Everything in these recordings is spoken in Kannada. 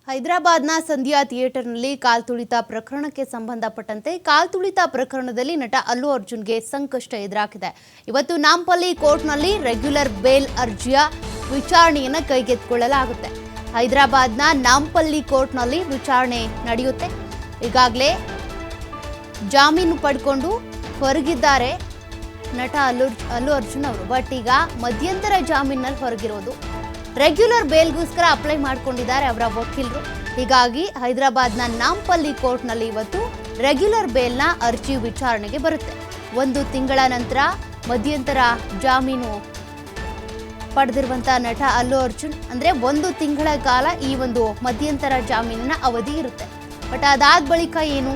ಹೈದರಾಬಾದ್ನ ಸಂಧ್ಯಾ ಥಿಯೇಟರ್ನಲ್ಲಿ ಕಾಲ್ತುಳಿತ ಪ್ರಕರಣಕ್ಕೆ ಸಂಬಂಧಪಟ್ಟಂತೆ ಕಾಲ್ತುಳಿತ ಪ್ರಕರಣದಲ್ಲಿ ನಟ ಅಲ್ಲು ಅರ್ಜುನ್ಗೆ ಸಂಕಷ್ಟ ಎದುರಾಗಿದೆ. ಇವತ್ತು ನಾಂಪಲ್ಲಿ ಕೋರ್ಟ್ನಲ್ಲಿ ರೆಗ್ಯುಲರ್ ಬೇಲ್ ಅರ್ಜಿಯ ವಿಚಾರಣೆಯನ್ನು ಕೈಗೆತ್ತಿಕೊಳ್ಳಲಾಗುತ್ತೆ. ಹೈದರಾಬಾದ್ನ ನಾಂಪಲ್ಲಿ ಕೋರ್ಟ್ನಲ್ಲಿ ವಿಚಾರಣೆ ನಡೆಯುತ್ತೆ. ಈಗಾಗಲೇ ಜಾಮೀನು ಪಡ್ಕೊಂಡು ಹೊರಗಿದ್ದಾರೆ ನಟ ಅಲ್ಲು ಅರ್ಜುನ್ ಅವರು. ಬಟ್ ಈಗ ಮಧ್ಯಂತರ ಜಾಮೀನಲ್ಲಿ ಹೊರಗಿರೋದು. ರೆಗ್ಯುಲರ್ ಬೇಲ್ಗೋಸ್ಕರ ಅಪ್ಲೈ ಮಾಡಿಕೊಂಡಿದ್ದಾರೆ ಅವರ ವಕೀಲರು. ಹೀಗಾಗಿ ಹೈದರಾಬಾದ್ನ ನಾಂಪಲ್ಲಿ ಕೋರ್ಟ್ನಲ್ಲಿ ಇವತ್ತು ರೆಗ್ಯುಲರ್ ಬೇಲ್ನ ಅರ್ಜಿ ವಿಚಾರಣೆಗೆ ಬರುತ್ತೆ. 1 ತಿಂಗಳ ನಂತರ ಮಧ್ಯಂತರ ಜಾಮೀನು ಪಡೆದಿರುವಂಥ ನಟ ಅಲ್ಲು ಅರ್ಜುನ್ ಅಂದರೆ 1 ತಿಂಗಳ ಕಾಲ ಈ ಒಂದು ಮಧ್ಯಂತರ ಜಾಮೀನಿನ ಅವಧಿ ಇರುತ್ತೆ. ಬಟ್ ಅದಾದ ಬಳಿಕ ಏನು?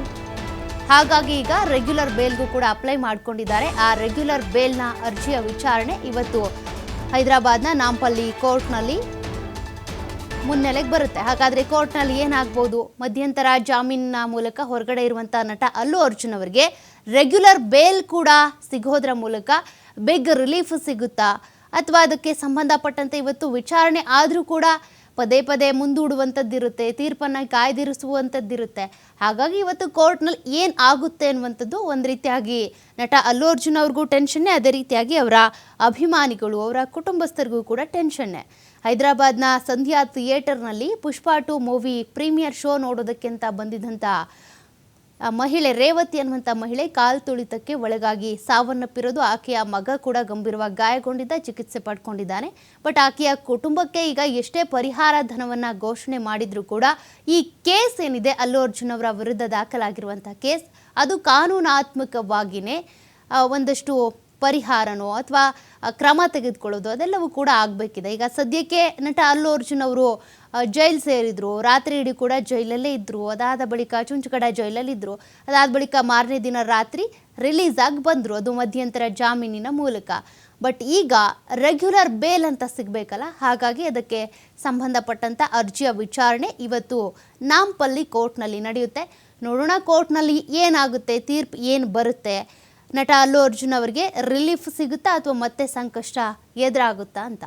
ಹಾಗಾಗಿ ಈಗ ರೆಗ್ಯುಲರ್ ಬೇಲ್ಗೂ ಕೂಡ ಅಪ್ಲೈ ಮಾಡಿಕೊಂಡಿದ್ದಾರೆ. ಆ ರೆಗ್ಯುಲರ್ ಬೇಲ್ನ ಅರ್ಜಿಯ ವಿಚಾರಣೆ ಇವತ್ತು ಹೈದರಾಬಾದ್ನ ನಾಂಪಲ್ಲಿ ಕೋರ್ಟ್ನಲ್ಲಿ ಮುನ್ನೆಲೆಗೆ ಬರುತ್ತೆ. ಹಾಗಾದರೆ ಕೋರ್ಟ್ನಲ್ಲಿ ಏನಾಗ್ಬೋದು? ಮಧ್ಯಂತರ ಜಾಮೀನಿನ ಮೂಲಕ ಹೊರಗಡೆ ಇರುವಂಥ ನಟ ಅಲ್ಲು ಅರ್ಜುನ್ ಅವರಿಗೆ ರೆಗ್ಯುಲರ್ ಬೇಲ್ ಕೂಡ ಸಿಗೋದ್ರ ಮೂಲಕ ಬಿಗ್ ರಿಲೀಫ್ ಸಿಗುತ್ತಾ, ಅಥವಾ ಅದಕ್ಕೆ ಸಂಬಂಧಪಟ್ಟಂತೆ ಇವತ್ತು ವಿಚಾರಣೆ ಆದರೂ ಕೂಡ ಪದೇ ಪದೇ ಮುಂದೂಡುವಂಥದ್ದಿರುತ್ತೆ, ತೀರ್ಪನ್ನು ಕಾಯ್ದಿರಿಸುವಂಥದ್ದಿರುತ್ತೆ. ಹಾಗಾಗಿ ಇವತ್ತು ಕೋರ್ಟ್ನಲ್ಲಿ ಏನು ಆಗುತ್ತೆ ಅನ್ನುವಂಥದ್ದು ಒಂದು ರೀತಿಯಾಗಿ ನಟ ಅಲ್ಲು ಅರ್ಜುನ್ ಅವ್ರಿಗೂ ಟೆನ್ಷನ್ನೇ, ಅದೇ ರೀತಿಯಾಗಿ ಅವರ ಅಭಿಮಾನಿಗಳು, ಅವರ ಕುಟುಂಬಸ್ಥರಿಗೂ ಕೂಡ ಟೆನ್ಷನ್ನೇ. ಹೈದರಾಬಾದ್ನ ಸಂಧ್ಯಾ ಥಿಯೇಟರ್ನಲ್ಲಿ ಪುಷ್ಪ 2 ಮೂವಿ ಪ್ರೀಮಿಯರ್ ಶೋ ನೋಡೋದಕ್ಕೆ ಅಂತ ಬಂದಿದ್ದಂಥ ಮಹಿಳೆ ರೇವತಿ ಅನ್ನುವಂಥ ಮಹಿಳೆ ಕಾಲ್ತುಳಿತಕ್ಕೆ ಒಳಗಾಗಿ ಸಾವನ್ನಪ್ಪಿರೋದು. ಆಕೆಯ ಮಗ ಕೂಡ ಗಂಭೀರವಾಗಿ ಗಾಯಗೊಂಡಿದ್ದ, ಚಿಕಿತ್ಸೆ ಪಡ್ಕೊಂಡಿದ್ದಾನೆ. ಬಟ್ ಆಕೆಯ ಕುಟುಂಬಕ್ಕೆ ಈಗ ಎಷ್ಟೇ ಪರಿಹಾರ ಧನವನ್ನು ಘೋಷಣೆ ಮಾಡಿದರೂ ಕೂಡ ಈ ಕೇಸ್ ಏನಿದೆ ಅಲ್ಲು ಅರ್ಜುನ್ ಅವರ ವಿರುದ್ಧ ದಾಖಲಾಗಿರುವಂಥ ಕೇಸ್, ಅದು ಕಾನೂನಾತ್ಮಕವಾಗಿಯೇ ಒಂದಷ್ಟು ಪರಿಹಾರನೋ ಅಥವಾ ಕ್ರಮ ತೆಗೆದುಕೊಳ್ಳೋದು ಅದೆಲ್ಲವೂ ಕೂಡ ಆಗಬೇಕಿದೆ. ಈಗ ಸದ್ಯಕ್ಕೆ ನಟ ಅಲ್ಲು ಅರ್ಜುನ್ ಅವರು ಜೈಲು ಸೇರಿದ್ರು, ರಾತ್ರಿ ಇಡೀ ಕೂಡ ಜೈಲಲ್ಲೇ ಇದ್ದರು. ಅದಾದ ಬಳಿಕ ಚುಂಚುಕಡ ಜೈಲಲ್ಲಿದ್ದರು. ಅದಾದ ಬಳಿಕ ಮಾರನೇ ದಿನ ರಾತ್ರಿ ರಿಲೀಸ್ ಆಗಿ ಬಂದರು, ಅದು ಮಧ್ಯಂತರ ಜಾಮೀನಿನ ಮೂಲಕ. ಬಟ್ ಈಗ ರೆಗ್ಯುಲರ್ ಬೇಲ್ ಅಂತ ಸಿಗಬೇಕಲ್ಲ, ಹಾಗಾಗಿ ಅದಕ್ಕೆ ಸಂಬಂಧಪಟ್ಟಂಥ ಅರ್ಜಿಯ ವಿಚಾರಣೆ ಇವತ್ತು ನಾಂಪಲ್ಲಿ ಕೋರ್ಟ್ನಲ್ಲಿ ನಡೆಯುತ್ತೆ. ನೋಡೋಣ ಕೋರ್ಟ್ನಲ್ಲಿ ಏನಾಗುತ್ತೆ, ತೀರ್ಪು ಏನು ಬರುತ್ತೆ, ನಟ ಅಲ್ಲು ಅರ್ಜುನ್ ಅವರಿಗೆ ರಿಲೀಫ್ ಸಿಗುತ್ತಾ ಅಥವಾ ಮತ್ತೆ ಸಂಕಷ್ಟ ಎದುರಾಗುತ್ತಾ ಅಂತ.